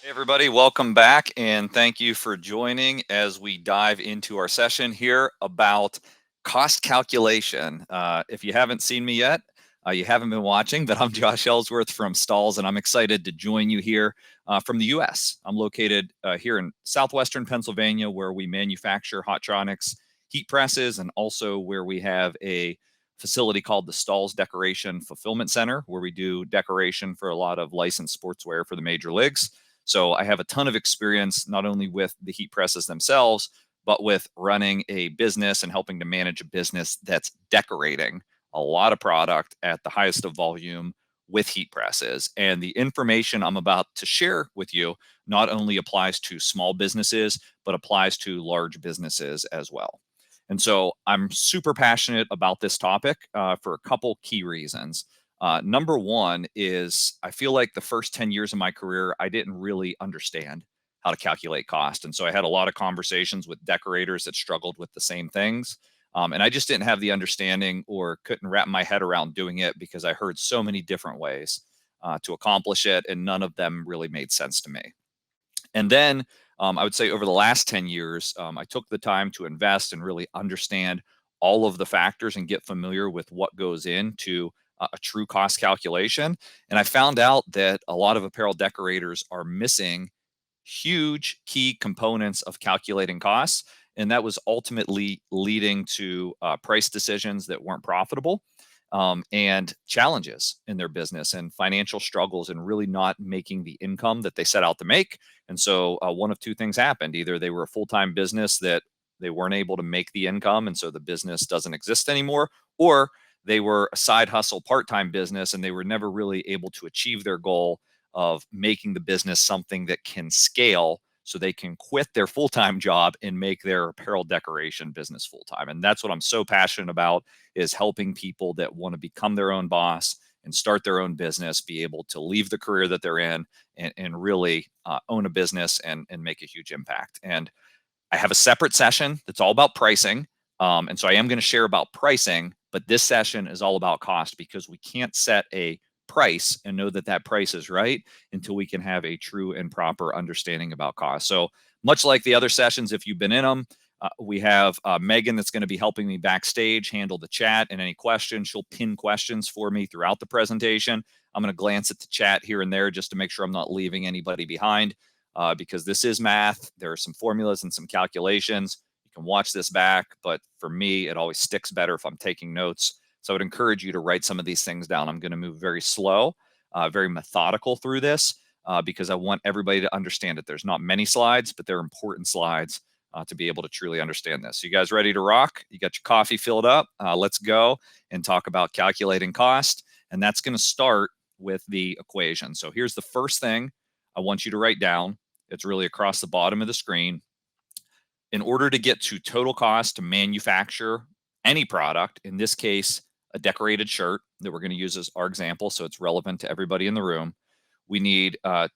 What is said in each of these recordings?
Hey everybody, welcome back and thank you for joining as we dive into our session here about cost calculation. If you haven't seen me yet, you haven't been watching, but I'm Josh Ellsworth from Stahls and I'm excited to join you here from the US. I'm located here in southwestern Pennsylvania where we manufacture Hottronics heat presses and also where we have a facility called the Stahls Decoration Fulfillment Center where we do decoration for a lot of licensed sportswear for the major leagues. So I have a ton of experience, not only with the heat presses themselves, but with running a business and helping to manage a business that's decorating a lot of product at the highest of volume with heat presses. And the information I'm about to share with you not only applies to small businesses, but applies to large businesses as well. And so I'm super passionate about this topic for a couple key reasons. Number one is I feel like the first 10 years of my career, I didn't really understand how to calculate cost. And so I had a lot of conversations with decorators that struggled with the same things. And I just didn't have the understanding or couldn't wrap my head around doing it because I heard so many different ways to accomplish it, and none of them really made sense to me. And then I would say over the last 10 years, I took the time to invest and really understand all of the factors and get familiar with what goes into a true cost calculation. And I found out that a lot of apparel decorators are missing huge key components of calculating costs. And that was ultimately leading to price decisions that weren't profitable and challenges in their business and financial struggles and really not making the income that they set out to make. And so one of two things happened. Either they were a full time business that they weren't able to make the income, and so the business doesn't exist anymore, or they were a side hustle part time business and they were never really able to achieve their goal of making the business something that can scale so they can quit their full-time job and make their apparel decoration business full-time. And that's what I'm so passionate about, is helping people that want to become their own boss and start their own business be able to leave the career that they're in and really own a business and make a huge impact. And I have a separate session that's all about pricing. And so I am going to share about pricing, but this session is all about cost because we can't set a price and know that that price is right until we can have a true and proper understanding about cost. So much like the other sessions, if you've been in them, we have Megan that's going to be helping me backstage handle the chat and any questions. She'll pin questions for me throughout the presentation. I'm going to glance at the chat here and there just to make sure I'm not leaving anybody behind because this is math. There are some formulas and some calculations. You can watch this back, but for me, it always sticks better if I'm taking notes. So I would encourage you to write some of these things down. I'm going to move very slow, very methodical through this because I want everybody to understand it. There's not many slides, but they're important slides to be able to truly understand this. So you guys ready to rock? You got your coffee filled up? Let's go and talk about calculating cost. And that's going to start with the equation. So here's the first thing I want you to write down. It's really across the bottom of the screen. In order to get to total cost to manufacture any product, in this case, a decorated shirt that we're going to use as our example, so it's relevant to everybody in the room, we need a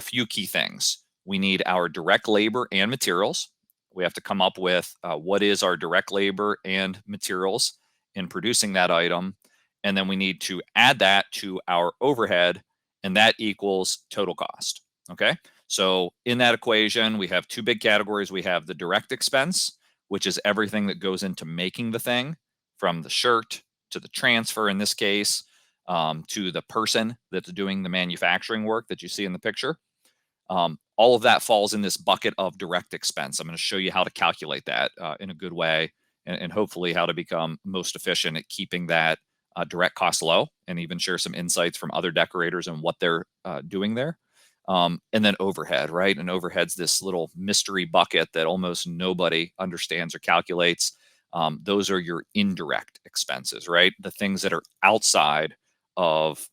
few key things. We need our direct labor and materials. We have to come up with what is our direct labor and materials in producing that item. And then we need to add that to our overhead, and that equals total cost. Okay. So in that equation, we have two big categories. We have the direct expense, which is everything that goes into making the thing, from the shirt to the transfer in this case, to the person that's doing the manufacturing work that you see in the picture. All of that falls in this bucket of direct expense. I'm going to show you how to calculate that in a good way and hopefully how to become most efficient at keeping that direct cost low, and even share some insights from other decorators and what they're doing there. And then overhead, right? And overhead's this little mystery bucket that almost nobody understands or calculates. Those are your indirect expenses, right? The things that are outside of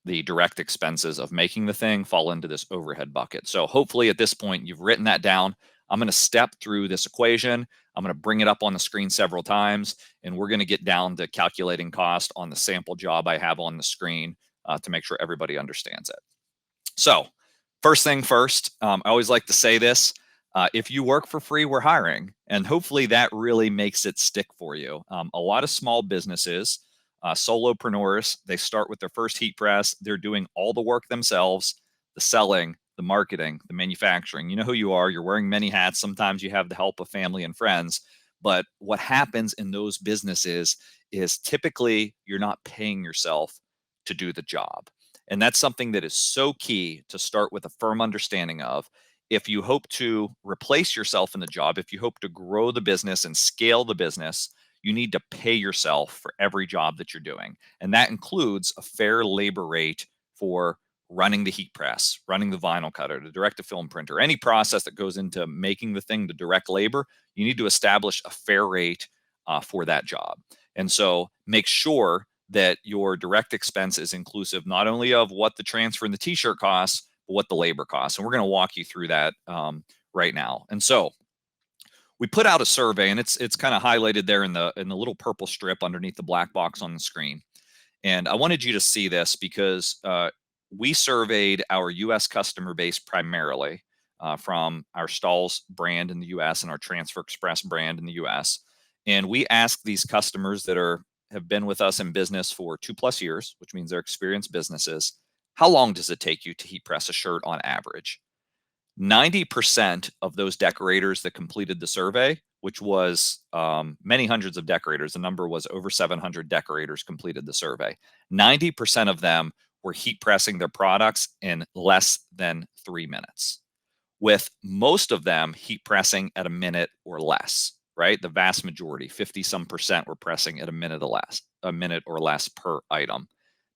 the direct expenses of making the thing fall into this overhead bucket. So hopefully at this point, you've written that down. I'm going to step through this equation. I'm going to bring it up on the screen several times, and we're going to get down to calculating cost on the sample job I have on the screen to make sure everybody understands it. So first thing first, I always like to say this. If you work for free, we're hiring. And hopefully that really makes it stick for you. A lot of small businesses, solopreneurs, they start with their first heat press. They're doing all the work themselves. The selling the marketing, the manufacturing. You know who you are. You're wearing many hats. Sometimes you have the help of family and friends. But what happens in those businesses is typically you're not paying yourself to do the job. And that's something that is so key to start with a firm understanding of. If you hope to replace yourself in the job, if you hope to grow the business and scale the business, you need to pay yourself for every job that you're doing. And that includes a fair labor rate for running the heat press, running the vinyl cutter, the direct to film printer, any process that goes into making the thing, the direct labor. You need to establish a fair rate for that job. And so make sure that your direct expense is inclusive not only of what the transfer and the t-shirt costs, but what the labor costs. And we're going to walk you through that right now. And so we put out a survey, and it's kind of highlighted there in the little purple strip underneath the black box on the screen. And I wanted you to see this because we surveyed our U.S. customer base primarily from our Stahls brand in the U.S. and our Transfer Express brand in the U.S. And we asked these customers that have been with us in business for 2+ years, which means they're experienced businesses, how long does it take you to heat press a shirt on average? 90% of those decorators that completed the survey, which was many hundreds of decorators, the number was over 700 decorators completed the survey. 90% of them were heat pressing their products in less than 3 minutes, with most of them heat pressing at a minute or less, right? The vast majority, 50 some percent, were pressing at a minute or less per item.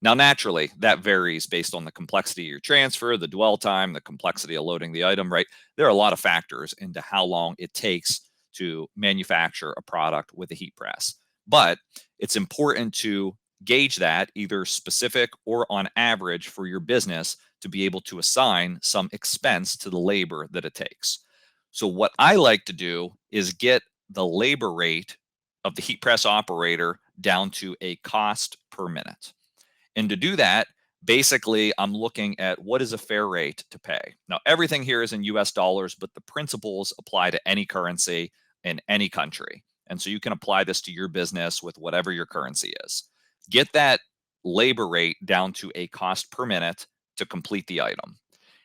Now, naturally, that varies based on the complexity of your transfer, the dwell time, the complexity of loading the item, right? There are a lot of factors into how long it takes to manufacture a product with a heat press. But it's important to gauge that either specific or on average for your business to be able to assign some expense to the labor that it takes. So what I like to do is get the labor rate of the heat press operator down to a cost per minute. And to do that, basically, I'm looking at what is a fair rate to pay. Now, everything here is in US dollars, but the principles apply to any currency in any country. And so you can apply this to your business with whatever your currency is. Get that labor rate down to a cost per minute to complete the item.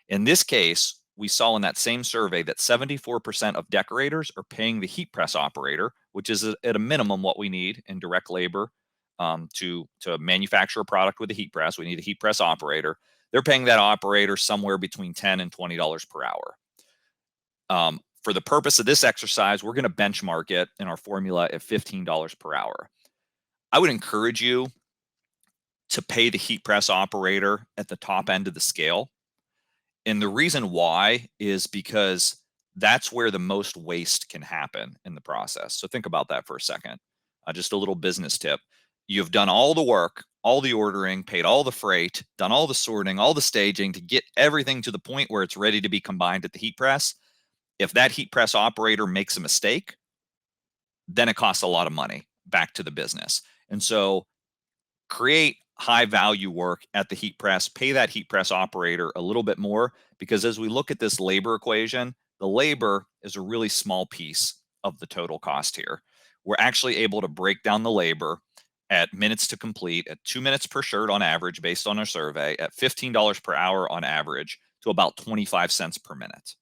In this case, we saw in that same survey that 74% of decorators are paying the heat press operator, which is at a minimum what we need in direct labor to manufacture a product with a heat press. We need a heat press operator. They're paying that operator somewhere between $10 and $20 per hour. For the purpose of this exercise, we're going to benchmark it in our formula at $15 per hour. I would encourage you to pay the heat press operator at the top end of the scale. And the reason why is because that's where the most waste can happen in the process. So think about that for a second. Just a little business tip. You've done all the work, all the ordering, paid all the freight, done all the sorting, all the staging to get everything to the point where it's ready to be combined at the heat press. If that heat press operator makes a mistake, then it costs a lot of money back to the business. And so create high value work at the heat press, pay that heat press operator a little bit more, because as we look at this labor equation, the labor is a really small piece of the total cost here. We're actually able to break down the labor at minutes to complete at 2 minutes per shirt on average, based on our survey, at $15 per hour on average, to about 25 cents per minute,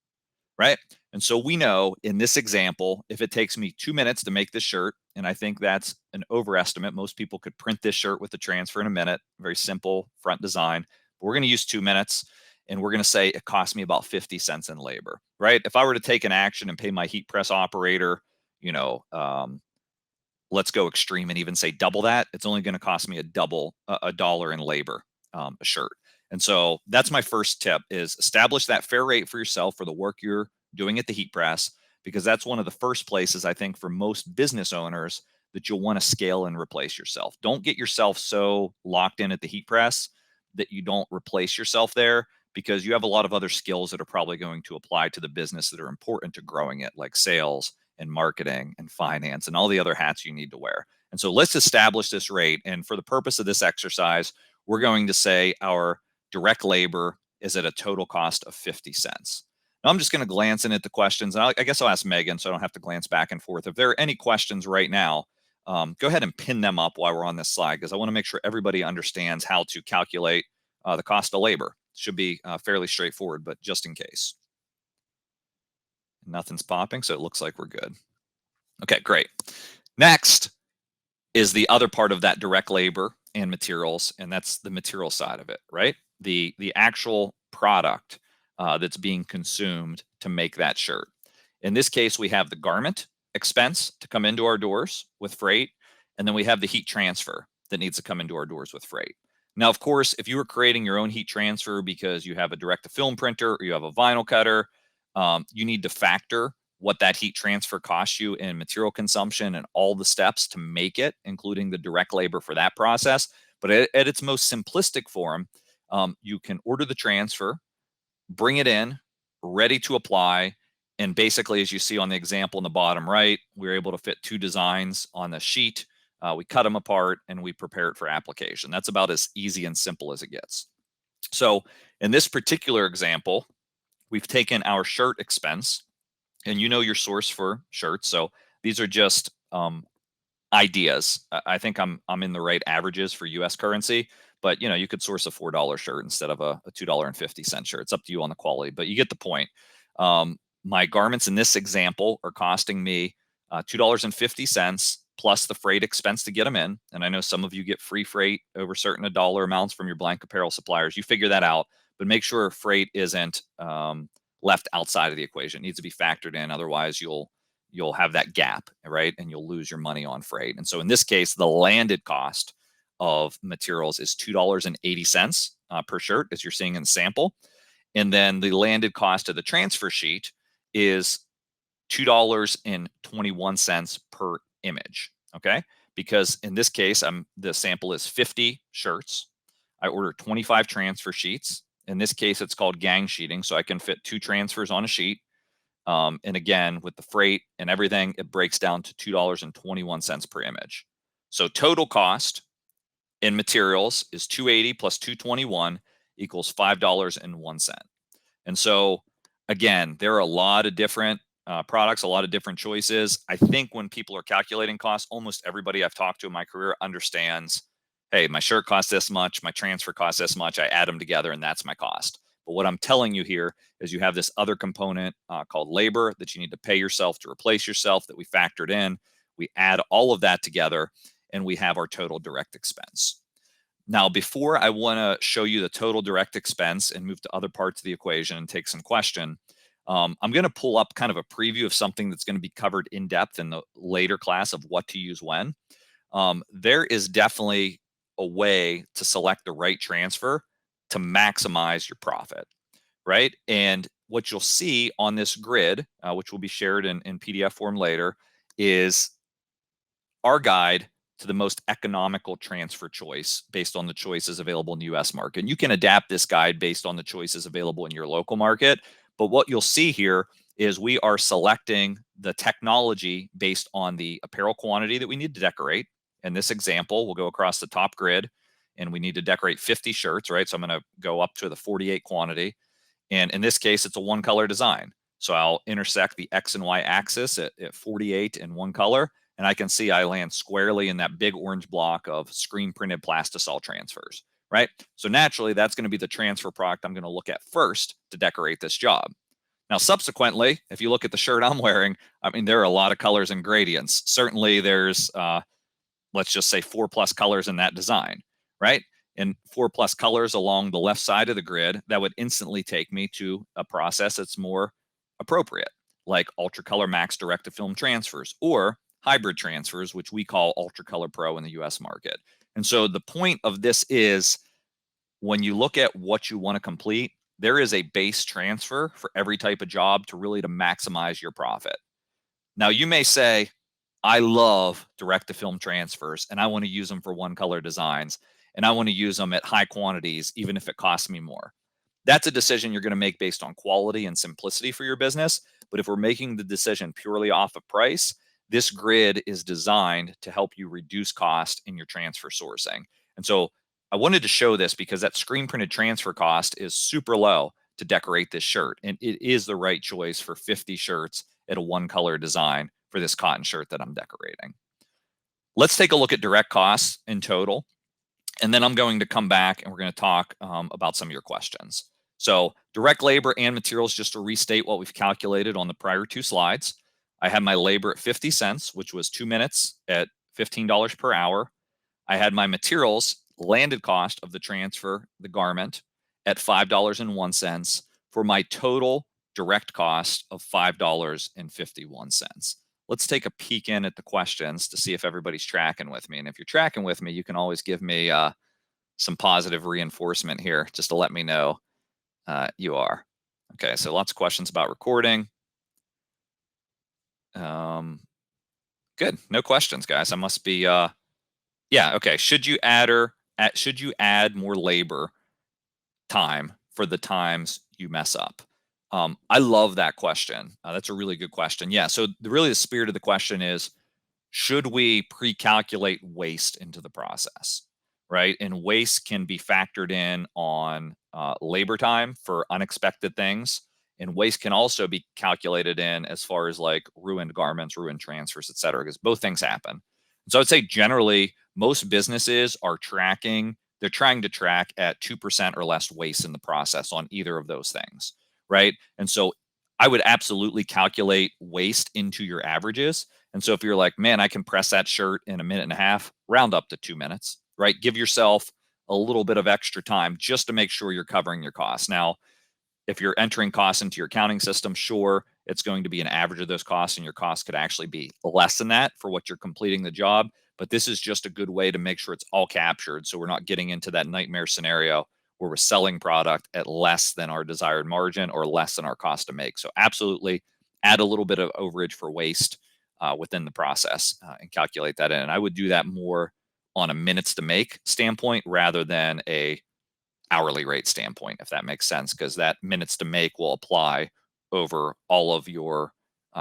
right? And so we know in this example, if it takes me 2 minutes to make this shirt, and I think that's an overestimate, most people could print this shirt with the transfer in a minute, very simple front design, but we're going to use 2 minutes, and we're going to say it cost me about 50 cents in labor, right? If I were to take an action and pay my heat press operator, let's go extreme and even say double that, it's only going to cost me a dollar in labor, a shirt. And so that's my first tip, is establish that fair rate for yourself for the work you're doing at the heat press, because that's one of the first places I think for most business owners that you'll want to scale and replace yourself. Don't get yourself so locked in at the heat press that you don't replace yourself there, because you have a lot of other skills that are probably going to apply to the business that are important to growing it, like sales and marketing and finance and all the other hats you need to wear. And so let's establish this rate. And for the purpose of this exercise, we're going to say our direct labor is at a total cost of 50 cents. Now I'm just going to glance in at the questions. And I guess I'll ask Megan so I don't have to glance back and forth. If there are any questions right now, go ahead and pin them up while we're on this slide, because I want to make sure everybody understands how to calculate the cost of labor. Should be fairly straightforward, but just in case. Nothing's popping, so it looks like we're good. Okay, great. Next is the other part of that direct labor and materials, and that's the material side of it, right? The actual product that's being consumed to make that shirt. In this case, we have the garment expense to come into our doors with freight, and then we have the heat transfer that needs to come into our doors with freight. Now, of course, if you were creating your own heat transfer because you have a direct to film printer or you have a vinyl cutter, you need to factor what that heat transfer costs you in material consumption and all the steps to make it, including the direct labor for that process. But at its most simplistic form, you can order the transfer, bring it in, ready to apply. And basically, as you see on the example in the bottom right, we were able to fit 2 designs on the sheet. We cut them apart and we prepare it for application. That's about as easy and simple as it gets. So in this particular example, we've taken our shirt expense, and you know your source for shirts. So these are just ideas. I think I'm in the right averages for U.S. currency, but you could source a $4 shirt instead of a $2.50 shirt. It's up to you on the quality, but you get the point. My garments in this example are costing me $2.50 plus the freight expense to get them in. And I know some of you get free freight over certain dollar amounts from your blank apparel suppliers. You figure that out, but make sure freight isn't left outside of the equation. It needs to be factored in. Otherwise, you'll have that gap, right? And you'll lose your money on freight. And so in this case, the landed cost of materials is $2.80 per shirt, as you're seeing in the sample. And then the landed cost of the transfer sheet is $2.21 per image. Okay. Because in this case, the sample is 50 shirts. I order 25 transfer sheets. In this case, it's called gang sheeting. So I can fit 2 transfers on a sheet. And again, with the freight and everything, it breaks down to $2.21 per image. So total cost in materials is $280 plus $221 equals $5.01. And so again, there are a lot of different products, a lot of different choices. I think when people are calculating costs, almost everybody I've talked to in my career understands, hey, my shirt costs this much, my transfer costs this much, I add them together and that's my cost. But what I'm telling you here is you have this other component called labor that you need to pay yourself to replace yourself that we factored in. We add all of that together and we have our total direct expense. Now, before I want to show you the total direct expense and move to other parts of the equation and take some question, I'm going to pull up kind of a preview of something that's going to be covered in depth in the later class of what to use when. There is definitely a way to select the right transfer to maximize your profit, right? And what you'll see on this grid, which will be shared in PDF form later, is our guide to the most economical transfer choice based on the choices available in the US market. And you can adapt this guide based on the choices available in your local market. But what you'll see here is we are selecting the technology based on the apparel quantity that we need to decorate. In this example, we'll go across the top grid and we need to decorate 50 shirts, right? So I'm going to go up to the 48 quantity. And in this case, it's a 1-color design. So I'll intersect the X and Y axis at 48 in 1 color. And I can see I land squarely in that big orange block of screen printed plastisol transfers, right? So naturally, that's going to be the transfer product I'm going to look at first to decorate this job. Now, subsequently, if you look at the shirt I'm wearing, I mean, there are a lot of colors and gradients. Certainly there's, let's just say 4+ colors in that design, right? And 4+ colors along the left side of the grid, that would instantly take me to a process that's more appropriate, like Ultra Color Max direct to film transfers or hybrid transfers, which we call Ultra Color Pro in the US market. And so the point of this is when you look at what you want to complete, there is a base transfer for every type of job to really to maximize your profit. Now you may say, I love direct to film transfers and I want to use them for 1-color designs and I want to use them at high quantities, even if it costs me more. That's a decision you're going to make based on quality and simplicity for your business. But if we're making the decision purely off of price, this grid is designed to help you reduce cost in your transfer sourcing. And so I wanted to show this because that screen printed transfer cost is super low to decorate this shirt. And it is the right choice for 50 shirts at a 1-color design for this cotton shirt that I'm decorating. Let's take a look at direct costs in total. And then I'm going to come back and we're going to talk about some of your questions. So direct labor and materials, just to restate what we've calculated on the prior two slides. I had my labor at 50 cents, which was 2 minutes at $15 per hour. I had my materials landed cost of the transfer, the garment, at $5.01 for my total direct cost of $5.51. Let's take a peek in at the questions to see if everybody's tracking with me. And if you're tracking with me, you can always give me some positive reinforcement here just to let me know you are. Okay, so lots of questions about recording. Good. No questions, guys. I must be yeah, okay. Should you add more labor time for the times you mess up? I love that question. That's a really good question. Yeah. So really the spirit of the question is, should we pre-calculate waste into the process, right? And waste can be factored in on labor time for unexpected things, and waste can also be calculated in as far as like ruined garments, ruined transfers, et cetera, because both things happen. So I'd say generally most businesses are tracking, they're trying to track at 2% or less waste in the process on either of those things, right? And so I would absolutely calculate waste into your averages. And so if you're like, man, I can press that shirt in a minute and a half, round up to 2 minutes, right? Give yourself a little bit of extra time just to make sure you're covering your costs. Now, if you're entering costs into your accounting system, sure, it's going to be an average of those costs, and your costs could actually be less than that for what you're completing the job. But this is just a good way to make sure it's all captured. So we're not getting into that nightmare scenario where we're selling product at less than our desired margin or less than our cost to make. So absolutely add a little bit of overage for waste within the process and calculate that in. And I would do that more on a minutes to make standpoint rather than a hourly rate standpoint, if that makes sense, because that minutes to make will apply over all of your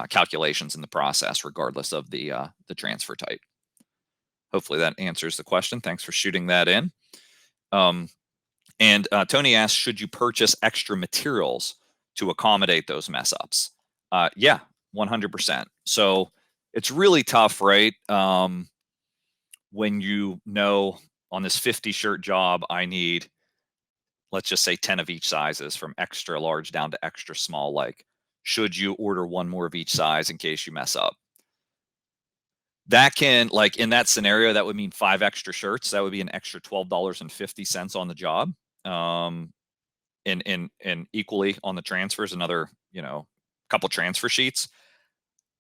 calculations in the process, regardless of the transfer type. Hopefully that answers the question. Thanks for shooting that in. And Tony asks, should you purchase extra materials to accommodate those mess ups? Yeah, 100%. So it's really tough, right? When you know on this 50 shirt job, I need, let's just say 10 of each sizes from extra large down to extra small. Like, should you order one more of each size in case you mess up? That can, like, in that scenario, that would mean 5 extra shirts. That would be an extra $12.50 on the job. And equally on the transfers, another, couple transfer sheets.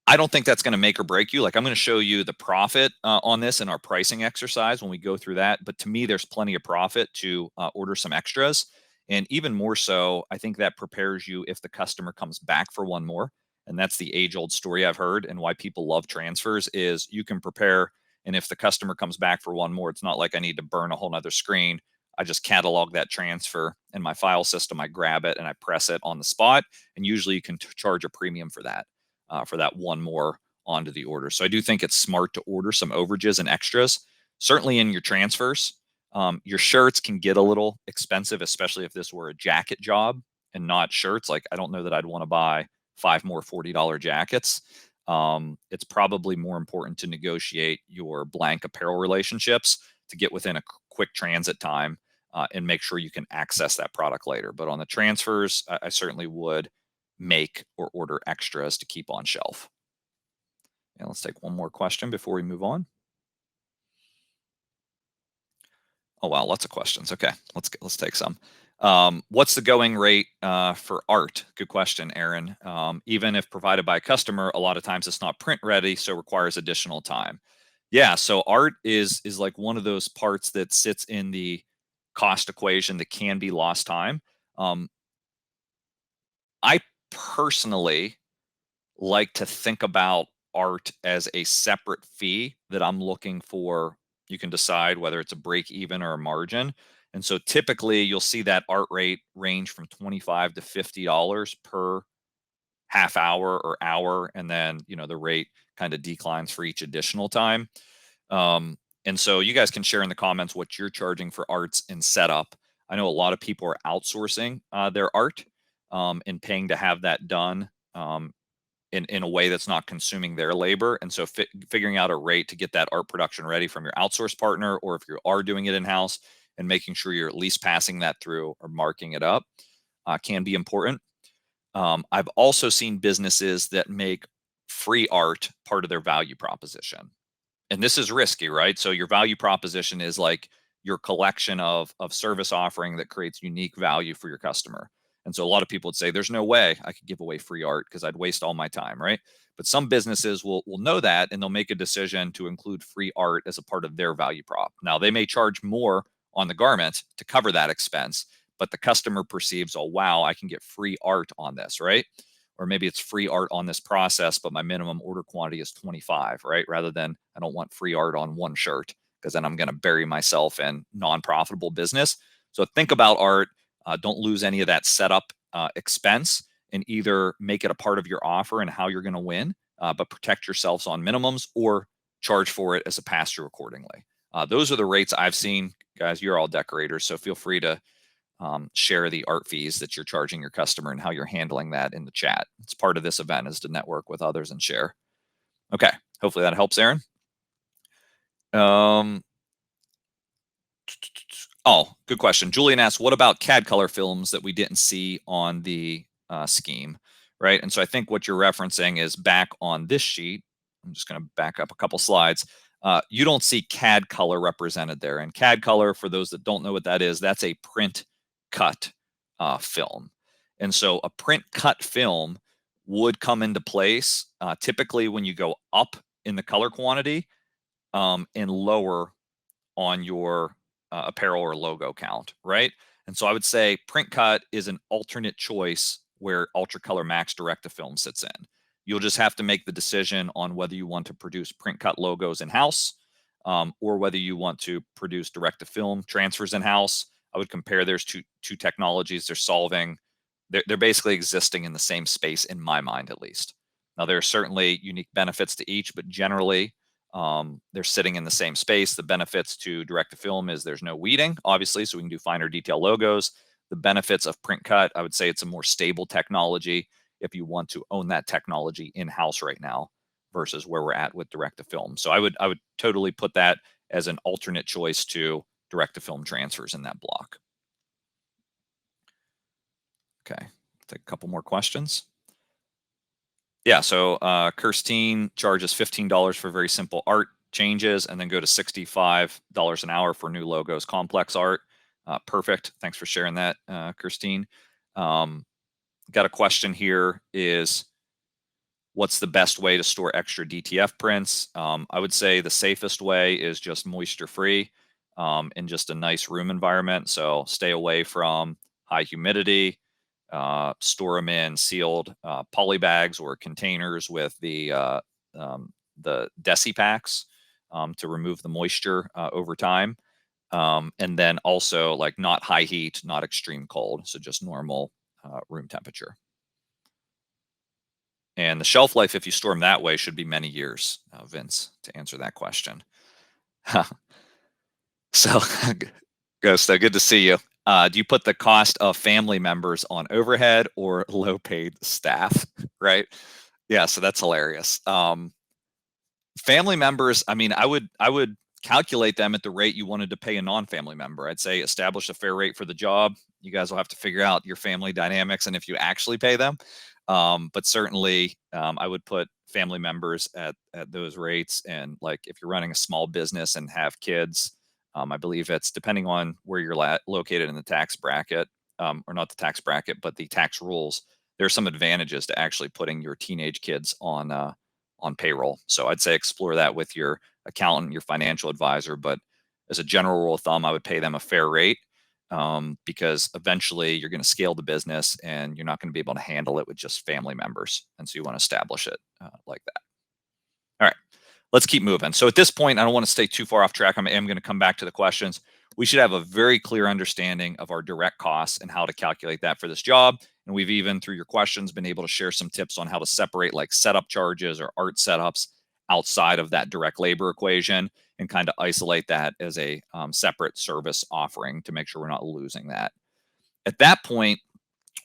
I don't think that's going to make or break you. Like, I'm going to show you the profit on this in our pricing exercise when we go through that. But to me, there's plenty of profit to order some extras. And even more so, I think that prepares you if the customer comes back for one more. And that's the age old story I've heard. And why people love transfers is you can prepare. And if the customer comes back for one more, it's not like I need to burn a whole nother screen. I just catalog that transfer in my file system. I grab it and I press it on the spot. And usually you can charge a premium for that one more onto the order. So I do think it's smart to order some overages and extras, certainly in your transfers. Your shirts can get a little expensive, especially if this were a jacket job and not shirts. Like, I don't know that I'd want to buy 5 more $40 jackets. It's probably more important to negotiate your blank apparel relationships to get within a quick transit time and make sure you can access that product later. But on the transfers, I certainly would make or order extras to keep on shelf. And let's take one more question before we move on. Oh wow, lots of questions. Okay, let's take some. What's the going rate for art? Good question, Aaron. Even if provided by a customer, a lot of times it's not print ready, so requires additional time. Yeah, so art is like one of those parts that sits in the cost equation that can be lost time. I personally like to think about art as a separate fee that I'm looking for. You can decide whether it's a break even or a margin. And so typically you'll see that art rate range from $25 to $50 per half hour or hour. And then, the rate kind of declines for each additional time. And so you guys can share in the comments what you're charging for arts and setup. I know a lot of people are outsourcing their art and paying to have that done in a way that's not consuming their labor. And so figuring out a rate to get that art production ready from your outsource partner, or if you are doing it in-house, and making sure you're at least passing that through or marking it up can be important. I've also seen businesses that make free art part of their value proposition. And this is risky, right? So your value proposition is like your collection of service offering that creates unique value for your customer. And so a lot of people would say, there's no way I could give away free art because I'd waste all my time, right? But some businesses will know that, and they'll make a decision to include free art as a part of their value prop. Now, they may charge more on the garment to cover that expense, but the customer perceives, oh, wow, I can get free art on this, right? Or maybe it's free art on this process, but my minimum order quantity is 25, right? Rather than, I don't want free art on one shirt because then I'm going to bury myself in non-profitable business. So think about art. Don't lose any of that setup expense, and either make it a part of your offer and how you're going to win, but protect yourselves on minimums, or charge for it as a pass-through accordingly. Those are the rates I've seen. Guys, you're all decorators, so feel free to share the art fees that you're charging your customer and how you're handling that in the chat. It's part of this event, is to network with others and share. Okay, hopefully that helps, Aaron. Oh, good question. Julian asked, what about CAD color films that we didn't see on the scheme, right? And so I think what you're referencing is back on this sheet. I'm just going to back up a couple slides. You don't see CAD color represented there. And CAD color, for those that don't know what that is, that's a print cut film. And so a print cut film would come into place typically when you go up in the color quantity and lower on your apparel or logo count, right? And so I would say print cut is an alternate choice where Ultra Color Max Direct to Film sits in. You'll just have to make the decision on whether you want to produce print cut logos in-house, or whether you want to produce direct to film transfers in-house. I would compare there's two technologies. They're basically existing in the same space, in my mind at least. Now, there are certainly unique benefits to each, but generally they're sitting in the same space. The benefits to direct to film is there's no weeding, obviously, so we can do finer detail logos. The benefits of print cut, I would say it's a more stable technology if you want to own that technology in-house right now, versus where we're at with direct to film. So I would totally put that as an alternate choice to direct to film transfers in that block. Okay, take a couple more questions. Yeah, so Kirstine charges $15 for very simple art changes, and then go to $65 an hour for new logos, complex art. Perfect. Thanks for sharing that, Kirstine. Got a question here, is what's the best way to store extra DTF prints? I would say the safest way is just moisture free in just a nice room environment. So stay away from high humidity. Store them in sealed poly bags or containers with the desi packs to remove the moisture over time. And then also, like, not high heat, not extreme cold, so just normal room temperature. And the shelf life, if you store them that way, should be many years, Vince, to answer that question. So, Gusto, good to see you. Do you put the cost of family members on overhead or low paid staff? Right. Yeah. So that's hilarious. Family members, I mean, I would calculate them at the rate you wanted to pay a non-family member. I'd say establish a fair rate for the job. You guys will have to figure out your family dynamics and if you actually pay them. But certainly I would put family members at those rates. And like, if you're running a small business and have kids, I believe it's depending on where you're located in the tax bracket, or not the tax bracket, but the tax rules. There's some advantages to actually putting your teenage kids on payroll. So I'd say explore that with your accountant, your financial advisor. But as a general rule of thumb, I would pay them a fair rate, because eventually you're going to scale the business and you're not going to be able to handle it with just family members. And so you want to establish it like that. All right, let's keep moving. So at this point, I don't want to stay too far off track. I am going to come back to the questions. We should have a very clear understanding of our direct costs and how to calculate that for this job. And we've even, through your questions, been able to share some tips on how to separate like setup charges or art setups outside of that direct labor equation, and kind of isolate that as a separate service offering to make sure we're not losing that. At that point,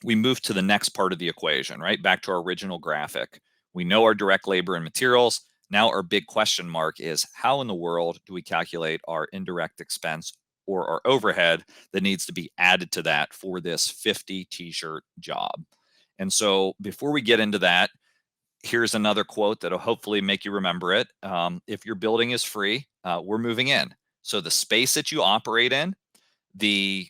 we move to the next part of the equation, right? Back to our original graphic, We know our direct labor and materials. Now our big question mark is, how in the world do we calculate our indirect expense or our overhead that needs to be added to that for this 50 t-shirt job? And so before we get into that, here's another quote that'll hopefully make you remember it. If your building is free, we're moving in. So the space that you operate in, the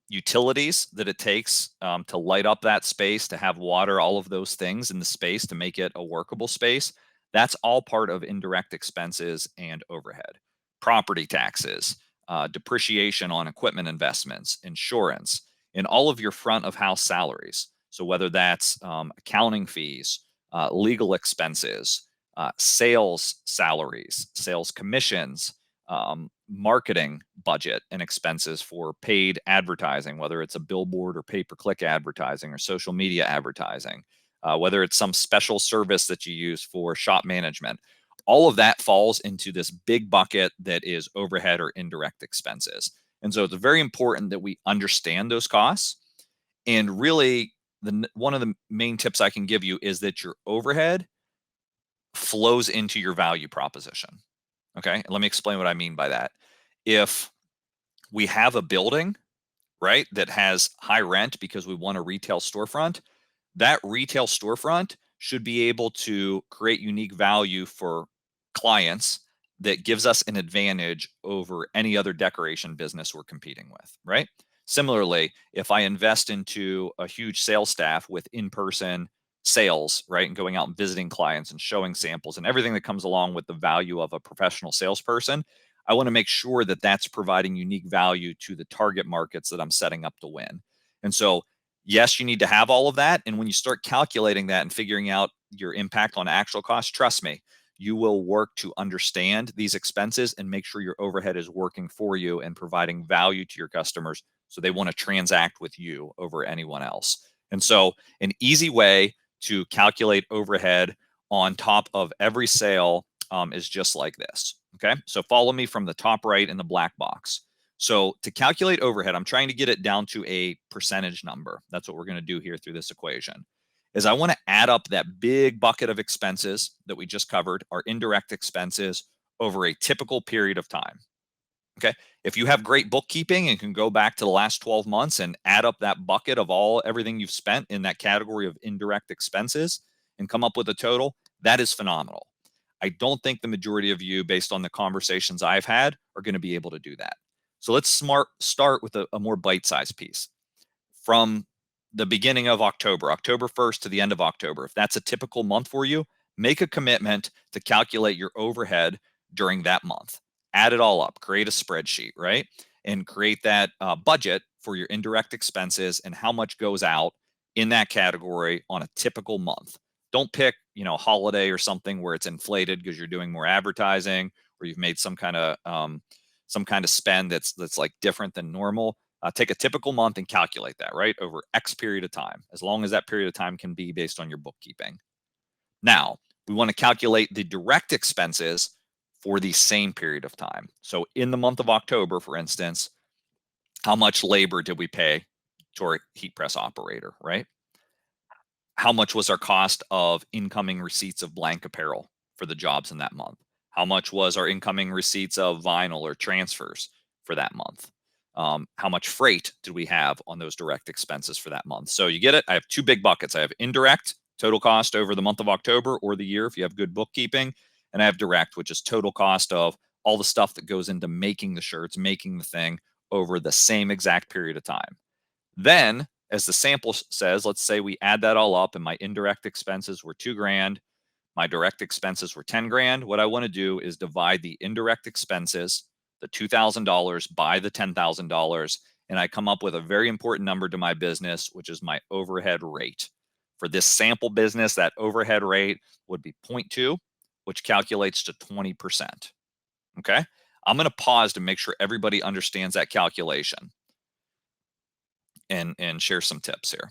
utilities that it takes to light up that space, to have water, all of those things in the space to make it a workable space, that's all part of indirect expenses and overhead. Property taxes, depreciation on equipment investments, insurance, and all of your front of house salaries. So whether that's accounting fees, legal expenses, sales salaries, sales commissions, marketing budget and expenses for paid advertising, whether it's a billboard or pay-per-click advertising or social media advertising, whether it's some special service that you use for shop management. All of that falls into this big bucket that is overhead or indirect expenses. And so it's very important that we understand those costs. And really, one of the main tips I can give you is that your overhead flows into your value proposition. Okay. Let me explain what I mean by that. If we have a building, right, that has high rent because we want a retail storefront, that retail storefront should be able to create unique value for clients that gives us an advantage over any other decoration business we're competing with, right? Similarly, if I invest into a huge sales staff with in-person sales, right, and going out and visiting clients and showing samples and everything that comes along with the value of a professional salesperson, I want to make sure that that's providing unique value to the target markets that I'm setting up to win. And so, yes, you need to have all of that. And when you start calculating that and figuring out your impact on actual cost, trust me, you will work to understand these expenses and make sure your overhead is working for you and providing value to your customers so they want to transact with you over anyone else. And so, an easy way to calculate overhead on top of every sale is just like this. Okay. So follow me from the top right in the black box. So to calculate overhead, I'm trying to get it down to a percentage number. That's what we're going to do here through this equation. Is I want to add up that big bucket of expenses that we just covered, our indirect expenses, over a typical period of time. Okay. If you have great bookkeeping and can go back to the last 12 months and add up that bucket of everything you've spent in that category of indirect expenses and come up with a total, that is phenomenal. I don't think the majority of you, based on the conversations I've had, are going to be able to do that. So let's start with a more bite-sized piece. From the beginning of October, October 1st to the end of October, if that's a typical month for you, make a commitment to calculate your overhead during that month. Add it all up, create a spreadsheet, right? And create that budget for your indirect expenses and how much goes out in that category on a typical month. Don't pick, a holiday or something where it's inflated because you're doing more advertising or you've made some kind of spend that's like different than normal. Take a typical month and calculate that, right, over X period of time, as long as that period of time can be based on your bookkeeping. Now, we want to calculate the direct expenses for the same period of time. So in the month of October, for instance, how much labor did we pay to our heat press operator, right? How much was our cost of incoming receipts of blank apparel for the jobs in that month? How much was our incoming receipts of vinyl or transfers for that month? How much freight did we have on those direct expenses for that month? So you get it. I have two big buckets. I have indirect, total cost over the month of October or the year if you have good bookkeeping. And I have direct, which is total cost of all the stuff that goes into making the shirts, making the thing over the same exact period of time. Then, as the sample says, let's say we add that all up and my indirect expenses were $2,000. My direct expenses were 10 grand. What I want to do is divide the indirect expenses, the $2,000 by the $10,000. And I come up with a very important number to my business, which is my overhead rate. For this sample business, that overhead rate would be 0.2, which calculates to 20%. Okay. I'm going to pause to make sure everybody understands that calculation and share some tips here.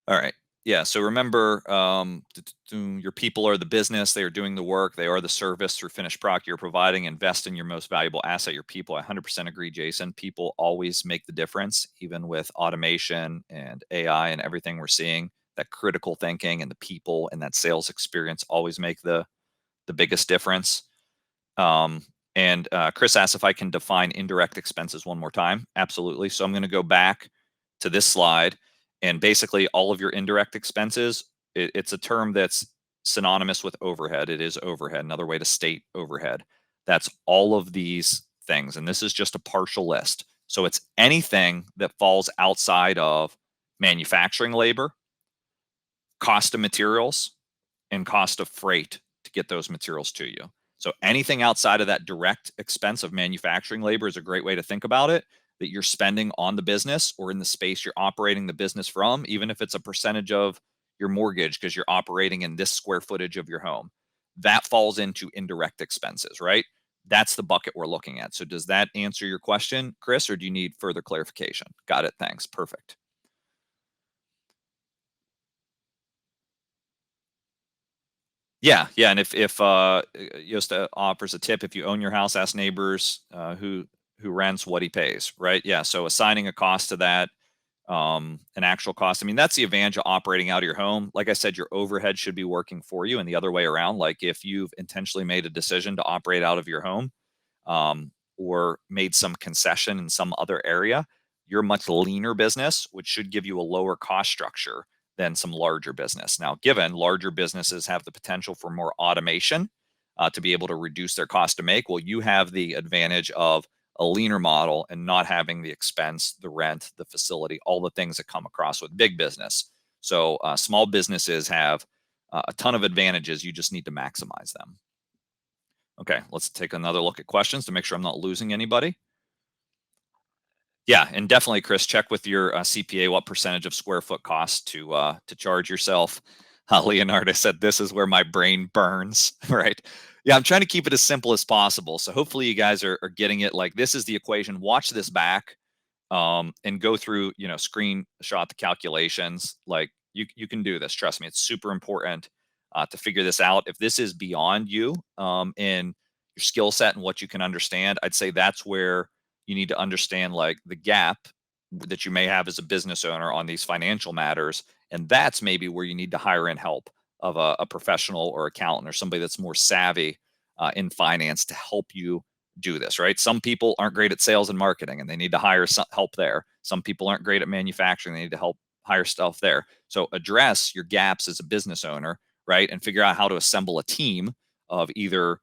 All right. Yeah. So remember, your people are the business. They are doing the work. They are the service through finished product you're providing. Invest in your most valuable asset, your people. I 100% agree, Jason. People always make the difference, even with automation and AI and everything we're seeing. that critical thinking and the people and that sales experience always make the biggest difference. Um, and Chris asked if I can define indirect expenses one more time. Absolutely. So I'm going to go back to this slide, and basically all of your indirect expenses, it's a term that's synonymous with overhead. It is overhead, another way to state overhead. That's all of these things. And this is just a partial list. So it's anything that falls outside of manufacturing labor, cost of materials, and cost of freight to get those materials to you. So anything outside of that direct expense of manufacturing labor is a great way to think about it, that you're spending on the business or in the space you're operating the business from, even if it's a percentage of your mortgage because you're operating in this square footage of your home. That falls into indirect expenses, right? That's the bucket we're looking at. So does that answer your question, Chris, or do you need further clarification? Got it. Thanks. Perfect. Yeah, and if Yosta offers a tip, if you own your house, ask neighbors who rents what he pays, right? Yeah, so assigning a cost to that, an actual cost. I mean, that's the advantage of operating out of your home. Like I said, your overhead should be working for you, and the other way around. Like if you've intentionally made a decision to operate out of your home, or made some concession in some other area, you're a much leaner business, which should give you a lower cost structure than some larger business. Now, given larger businesses have the potential for more automation to be able to reduce their cost to make, well, you have the advantage of a leaner model and not having the expense, the rent, the facility, all the things that come across with big business. So small businesses have a ton of advantages. You just need to maximize them. Okay, let's take another look at questions to make sure I'm not losing anybody. Yeah, and definitely, Chris, check with your CPA what percentage of square foot costs to charge yourself. Leonardo said, "This is where my brain burns." Right? Yeah, I'm trying to keep it as simple as possible. So hopefully, you guys are getting it. Like this is the equation. Watch this back, and go through. Screenshot the calculations. Like you can do this. Trust me, it's super important to figure this out. If this is beyond you, in your skill set and what you can understand, I'd say that's where you need to understand like the gap that you may have as a business owner on these financial matters, and that's maybe where you need to hire in help of a professional or accountant or somebody that's more savvy in finance to help you do this, right? Some people aren't great at sales and marketing and they need to hire some help there. Some people aren't great at manufacturing, they need to help hire stuff there. So address your gaps as a business owner, right? And figure out how to assemble a team of either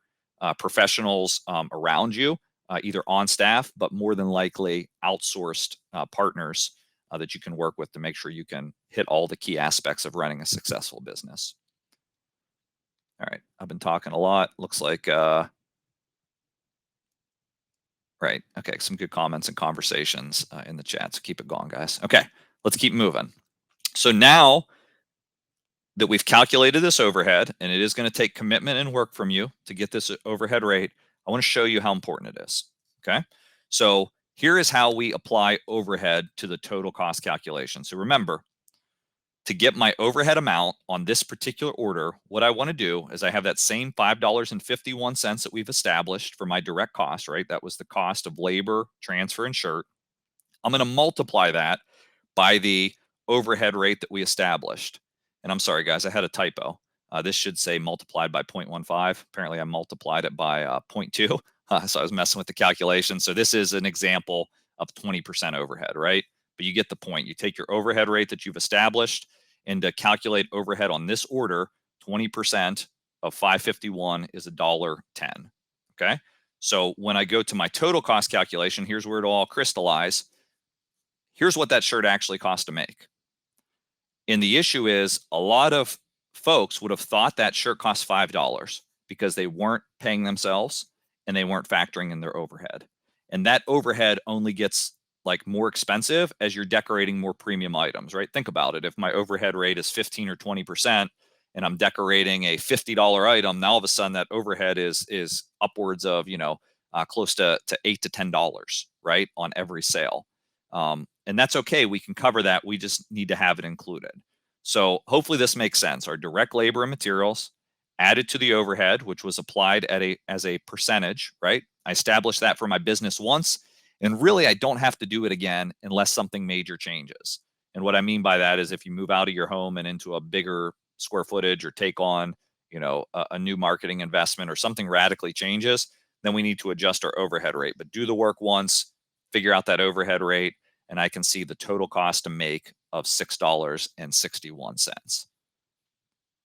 professionals around you, either on staff, but more than likely outsourced partners that you can work with to make sure you can hit all the key aspects of running a successful business. All right, I've been talking a lot. Looks like, right. Okay, some good comments and conversations in the chat. So keep it going, guys. Okay, let's keep moving. So now that we've calculated this overhead, and it is going to take commitment and work from you to get this overhead rate, I want to show you how important it is. Okay. So here is how we apply overhead to the total cost calculation. So remember, to get my overhead amount on this particular order, what I want to do is I have that same $5.51 that we've established for my direct cost, right? That was the cost of labor, transfer, and shirt. I'm going to multiply that by the overhead rate that we established. And I'm sorry, guys, I had a typo. This should say multiplied by 0.15. Apparently, I multiplied it by 0.2. So I was messing with the calculation. So this is an example of 20% overhead, right? But you get the point. You take your overhead rate that you've established, and to calculate overhead on this order, 20% of 551 is $1.10. Okay. So when I go to my total cost calculation, here's where it'll all crystallize. Here's what that shirt actually costs to make. And the issue is a lot of folks would have thought that shirt cost $5 because they weren't paying themselves and they weren't factoring in their overhead. And that overhead only gets like more expensive as you're decorating more premium items, right? Think about it. If my overhead rate is 15 or 20% and I'm decorating a $50 item, now all of a sudden that overhead is upwards of, close to $8 to $10, right? On every sale. And that's okay. We can cover that. We just need to have it included. So hopefully this makes sense. Our direct labor and materials added to the overhead, which was applied as a percentage, right? I established that for my business once, and really I don't have to do it again unless something major changes. And what I mean by that is if you move out of your home and into a bigger square footage or take on, a new marketing investment or something radically changes, then we need to adjust our overhead rate. But do the work once, figure out that overhead rate, and I can see the total cost to make of $6.61.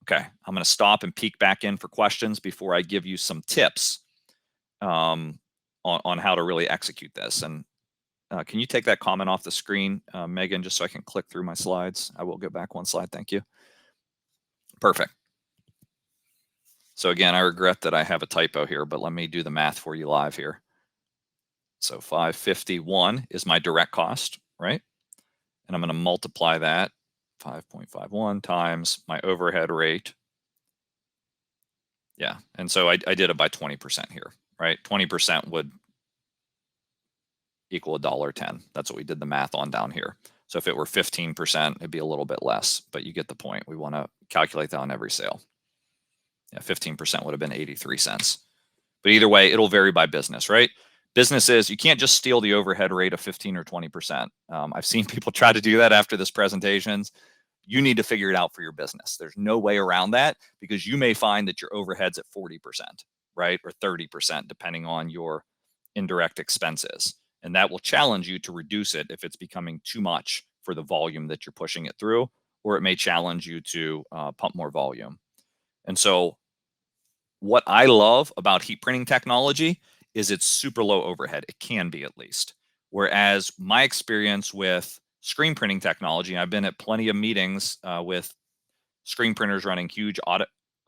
Okay, I'm going to stop and peek back in for questions before I give you some tips on how to really execute this. And can you take that comment off the screen, Megan, just so I can click through my slides? I will go back one slide. Thank you. Perfect. So again, I regret that I have a typo here, but let me do the math for you live here. So 551 is my direct cost, right? And I'm going to multiply that 5.51 times my overhead rate. Yeah, and so I did it by 20% here, right? 20% would equal $1.10. That's what we did the math on down here. So if it were 15%, it'd be a little bit less, but you get the point. We want to calculate that on every sale. Yeah, 15% would have been 83 cents. But either way, it'll vary by business, right? Businesses, you can't just steal the overhead rate of 15 or 20%. I've seen people try to do that after this presentations. You need to figure it out for your business. There's no way around that because you may find that your overhead's at 40%, right? Or 30%, depending on your indirect expenses. And that will challenge you to reduce it if it's becoming too much for the volume that you're pushing it through, or it may challenge you to pump more volume. And so what I love about heat printing technology is it's super low overhead. It can be, at least. Whereas my experience with screen printing technology, I've been at plenty of meetings with screen printers running huge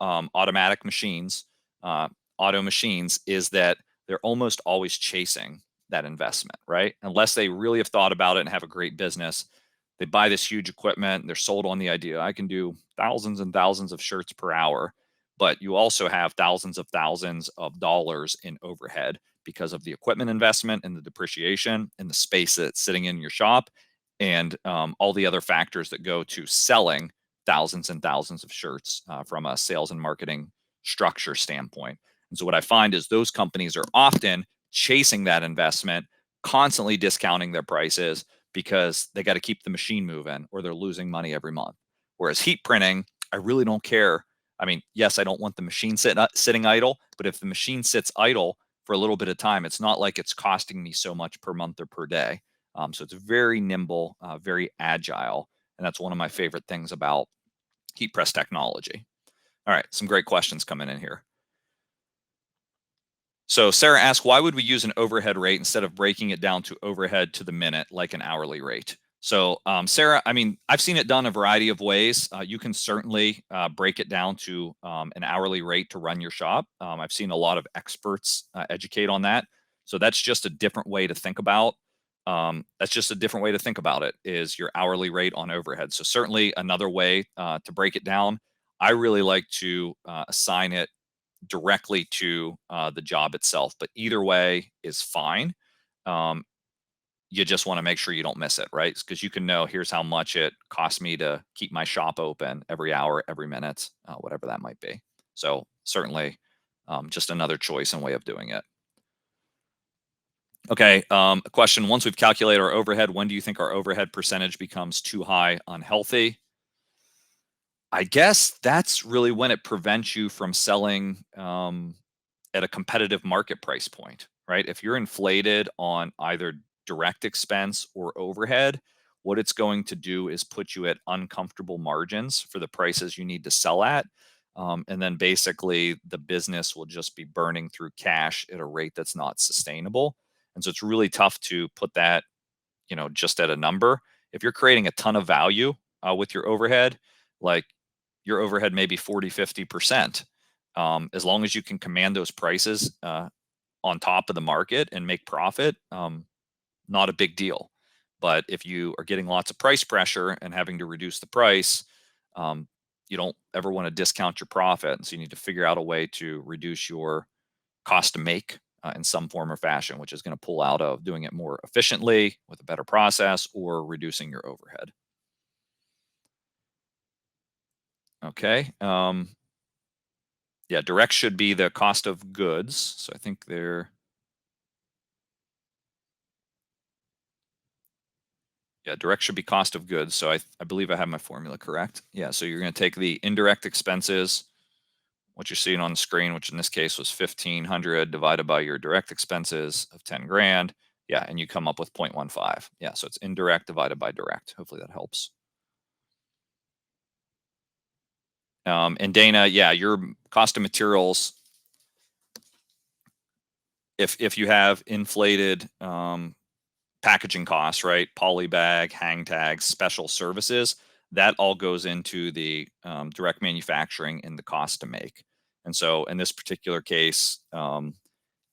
automatic machines, auto machines, is that they're almost always chasing that investment, right? Unless they really have thought about it and have a great business. They buy this huge equipment and they're sold on the idea, I can do thousands and thousands of shirts per hour, but you also have thousands of dollars in overhead because of the equipment investment and the depreciation and the space that's sitting in your shop, and all the other factors that go to selling thousands and thousands of shirts from a sales and marketing structure standpoint. And so what I find is those companies are often chasing that investment, constantly discounting their prices because they got to keep the machine moving or they're losing money every month. Whereas heat printing, I really don't care. I mean, yes, I don't want the machine sitting idle, but if the machine sits idle for a little bit of time, it's not like it's costing me so much per month or per day. So it's very nimble, very agile. And that's one of my favorite things about heat press technology. All right, some great questions coming in here. So Sarah asked, why would we use an overhead rate instead of breaking it down to overhead to the minute like an hourly rate? So Sarah, I mean, I've seen it done a variety of ways. You can certainly break it down to an hourly rate to run your shop. I've seen a lot of experts educate on that. So that's just a different way to think about. It is your hourly rate on overhead. So certainly another way to break it down. I really like to assign it directly to the job itself, but either way is fine. You just want to make sure you don't miss it, right? Because you can know, here's how much it costs me to keep my shop open every hour, every minute, whatever that might be. So certainly just another choice and way of doing it. Okay, a question. Once we've calculated our overhead, when do you think our overhead percentage becomes too high, unhealthy? I guess that's really when it prevents you from selling at a competitive market price point, right? If you're inflated on either direct expense or overhead, what it's going to do is put you at uncomfortable margins for the prices you need to sell at. And then basically the business will just be burning through cash at a rate that's not sustainable. And so it's really tough to put that, just at a number. If you're creating a ton of value with your overhead, like your overhead may be 40, 50%. As long as you can command those prices on top of the market and make profit, not a big deal. But if you are getting lots of price pressure and having to reduce the price, you don't ever want to discount your profit. And so you need to figure out a way to reduce your cost to make in some form or fashion, which is going to pull out of doing it more efficiently with a better process or reducing your overhead. Okay. Yeah, direct should be the cost of goods. So I think they're, Yeah, direct should be cost of goods. So I believe I have my formula correct. Yeah, so you're going to take the indirect expenses, what you're seeing on the screen, which in this case was 1,500 divided by your direct expenses of 10 grand. Yeah, and you come up with 0.15. Yeah, so it's indirect divided by direct. Hopefully that helps. And Dana, yeah, your cost of materials, if you have inflated packaging costs, right? Poly bag, hang tags, special services, that all goes into the direct manufacturing and the cost to make. And so in this particular case,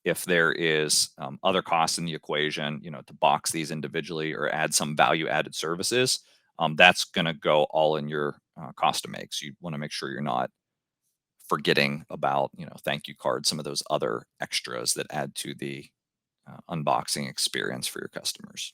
if there is other costs in the equation, to box these individually or add some value added services, that's going to go all in your cost to make. So you want to make sure you're not forgetting about, thank you cards, some of those other extras that add to the unboxing experience for your customers.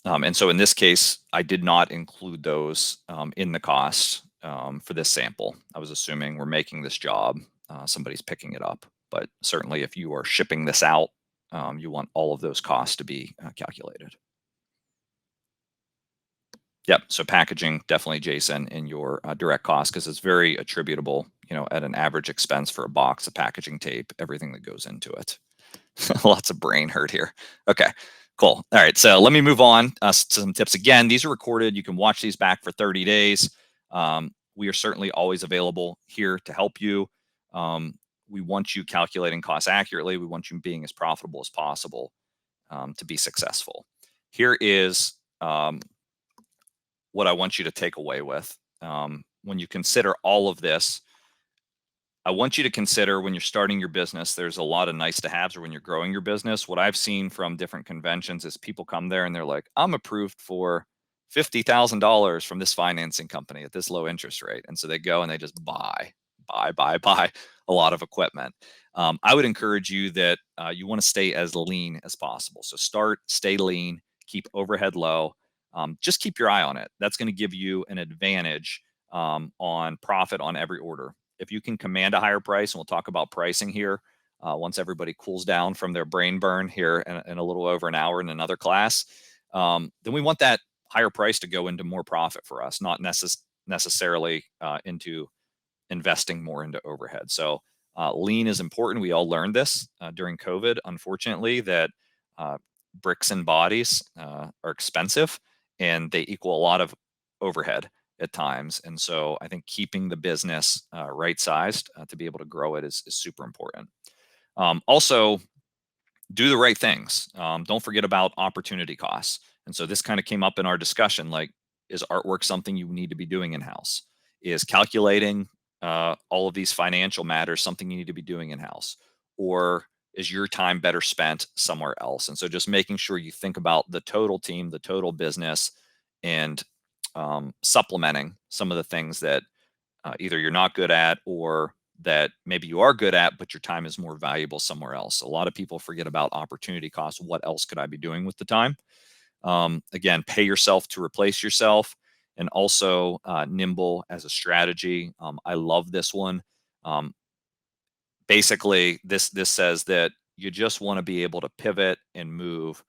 And so in this case, I did not include those in the cost for this sample. I was assuming we're making this job, somebody's picking it up. But certainly, if you are shipping this out, you want all of those costs to be calculated. Yep. So packaging, definitely, Jason, in your direct cost, because it's very attributable, at an average expense for a box of packaging tape, everything that goes into it. Lots of brain hurt here. Okay, cool. All right, so let me move on to some tips. Again, these are recorded. You can watch these back for 30 days. We are certainly always available here to help you. We want you calculating costs accurately. We want you being as profitable as possible to be successful. Here is what I want you to take away with. When you consider all of this, I want you to consider when you're starting your business, there's a lot of nice to haves, or when you're growing your business. What I've seen from different conventions is people come there and they're like, I'm approved for $50,000 from this financing company at this low interest rate. And so they go and they just buy a lot of equipment. I would encourage you that you want to stay as lean as possible. So stay lean, keep overhead low, just keep your eye on it. That's going to give you an advantage on profit on every order. If you can command a higher price, and we'll talk about pricing here once everybody cools down from their brain burn here in a little over an hour in another class, then we want that higher price to go into more profit for us, not necessarily into investing more into overhead. So lean is important. We all learned this during COVID, unfortunately, that bricks and bodies are expensive and they equal a lot of overhead at times. And so I think keeping the business right sized to be able to grow it is super important. Also, do the right things. Don't forget about opportunity costs. And so this kind of came up in our discussion, like, is artwork something you need to be doing in-house? Is calculating all of these financial matters something you need to be doing in-house? Or is your time better spent somewhere else? And so just making sure you think about the total team, the total business, and supplementing some of the things that either you're not good at or that maybe you are good at, but your time is more valuable somewhere else. A lot of people forget about opportunity costs. What else could I be doing with the time? Again, pay yourself to replace yourself, and also nimble as a strategy. I love this one. Um, Basically, this says that you just want to be able to pivot and move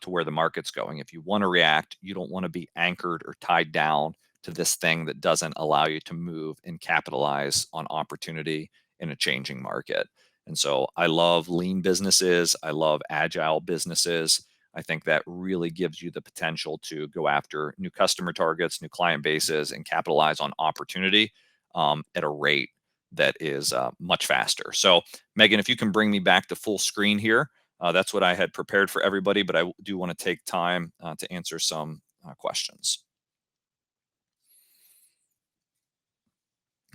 to where the market's going. If you want to react, you don't want to be anchored or tied down to this thing that doesn't allow you to move and capitalize on opportunity in a changing market. And so I love lean businesses. I love agile businesses. I think that really gives you the potential to go after new customer targets, new client bases, and capitalize on opportunity at a rate that is much faster. So, Megan, if you can bring me back to full screen here, that's what I had prepared for everybody, but I do want to take time to answer some questions.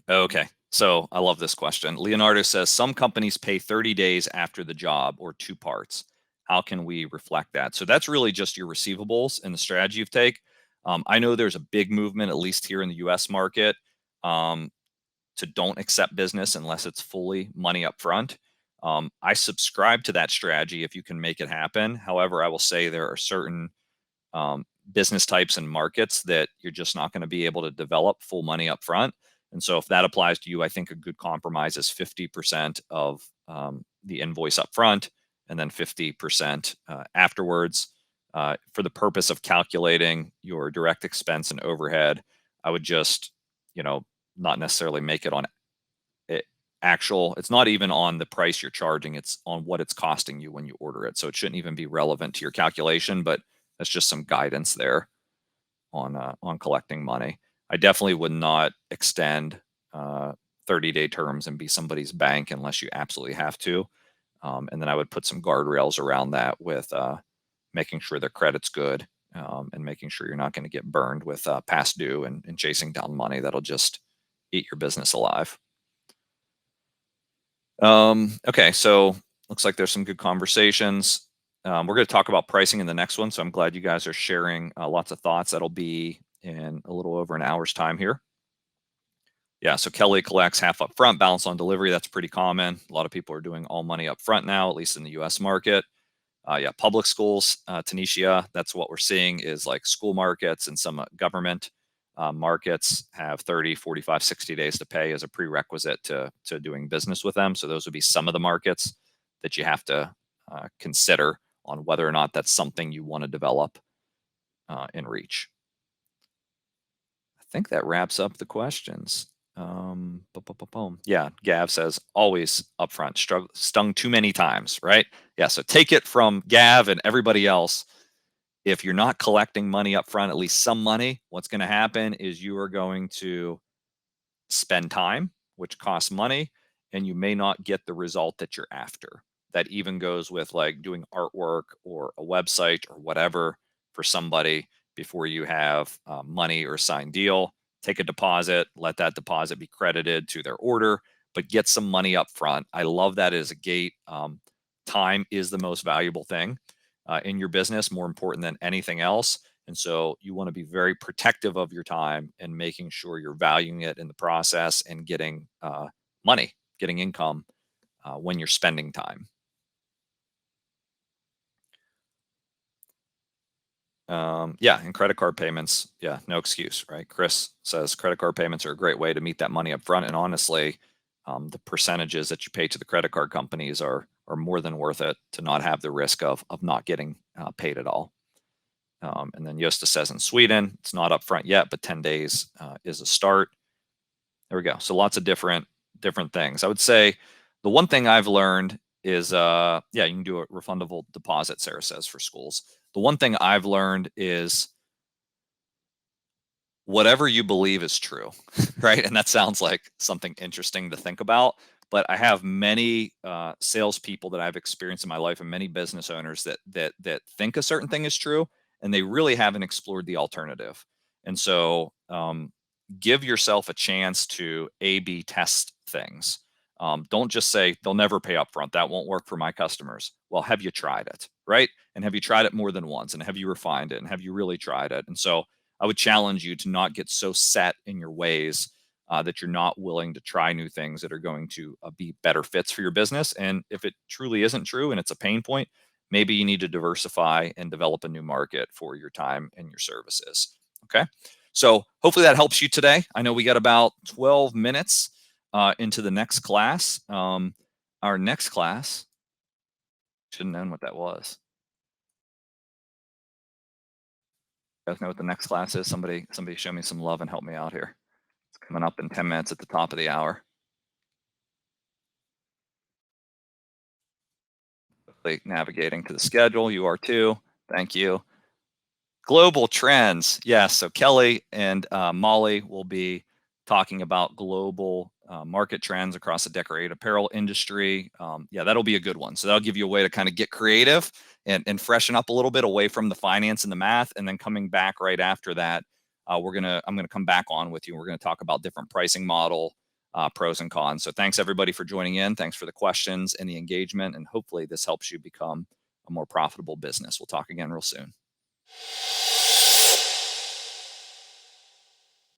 Okay, so I love this question. Leonardo says some companies pay 30 days after the job or two parts. How can we reflect that? So that's really just your receivables and the strategy you take. I know there's a big movement, at least here in the US market, um, to don't accept business unless it's fully money up front. I subscribe to that strategy if you can make it happen. However, I will say there are certain business types and markets that you're just not going to be able to develop full money up front. And so, if that applies to you, I think a good compromise is 50% of the invoice up front and then 50% afterwards. For the purpose of calculating your direct expense and overhead, I would just, you know, not necessarily make it on it actual. It's not even on the price you're charging. It's on what it's costing you when you order it. So it shouldn't even be relevant to your calculation, but that's just some guidance there on collecting money. I definitely would not extend 30-day terms and be somebody's bank unless you absolutely have to. And then I would put some guardrails around that with making sure their credit's good, and making sure you're not going to get burned with past due and chasing down money that'll just eat your business alive. Okay, so looks like there's some good conversations. We're going to talk about pricing in the next one, so I'm glad you guys are sharing lots of thoughts. That'll be in a little over an hour's time here. Yeah, so Kelly collects half up front, balance on delivery. That's pretty common. A lot of people are doing all money up front now, at least in the US market. Yeah, public schools, Tanisha, that's what we're seeing is like school markets and some government markets have 30, 45, 60 days to pay as a prerequisite to doing business with them. So those would be some of the markets that you have to consider on whether or not that's something you want to develop and reach. I think that wraps up the questions. Yeah, Gav says always upfront, stung too many times, right? Yeah, so take it from Gav and everybody else. If you're not collecting money up front, at least some money, what's going to happen is you are going to spend time, which costs money, and you may not get the result that you're after. That even goes with like doing artwork or a website or whatever for somebody before you have money or signed deal. Take a deposit, let that deposit be credited to their order, but get some money up front. I love that as a gate. Time is the most valuable thing in your business, more important than anything else. And so you want to be very protective of your time and making sure you're valuing it in the process and getting money, getting income when you're spending time. Yeah, and credit card payments, yeah, no excuse, right? Chris says credit card payments are a great way to meet that money up front. And honestly, the percentages that you pay to the credit card companies are more than worth it to not have the risk of not getting paid at all. And then Josta says in Sweden, it's not upfront yet, but 10 days is a start. There we go. So lots of different things. I would say the one thing I've learned is yeah, you can do a refundable deposit, Sarah says, for schools. The one thing I've learned is whatever you believe is true, right? And that sounds like something interesting to think about. But I have many salespeople that I've experienced in my life, and many business owners that think a certain thing is true, and they really haven't explored the alternative. And so, give yourself a chance to A/B test things. Don't just say they'll never pay upfront. That won't work for my customers. Well, have you tried it, right? And have you tried it more than once? And have you refined it? And have you really tried it? And so I would challenge you to not get so set in your ways that you're not willing to try new things that are going to be better fits for your business. And if it truly isn't true and it's a pain point, maybe you need to diversify and develop a new market for your time and your services. Okay. So hopefully that helps you today. I know we got about 12 minutes into the next class. Our next class, should have known what that was. You guys know what the next class is? Somebody show me some love and help me out here. It's coming up in 10 minutes at the top of the hour. Hopefully navigating to the schedule. You are too. Thank you. Global trends. Yes. So Kelly and Molly will be talking about global market trends across the decorated apparel industry. Yeah, that'll be a good one. So that'll give you a way to kind of get creative and freshen up a little bit away from the finance and the math. And then coming back right after that, I'm gonna come back on with you. We're gonna talk about different pricing model pros and cons. So thanks everybody for joining in. Thanks for the questions and the engagement. And hopefully this helps you become a more profitable business. We'll talk again real soon.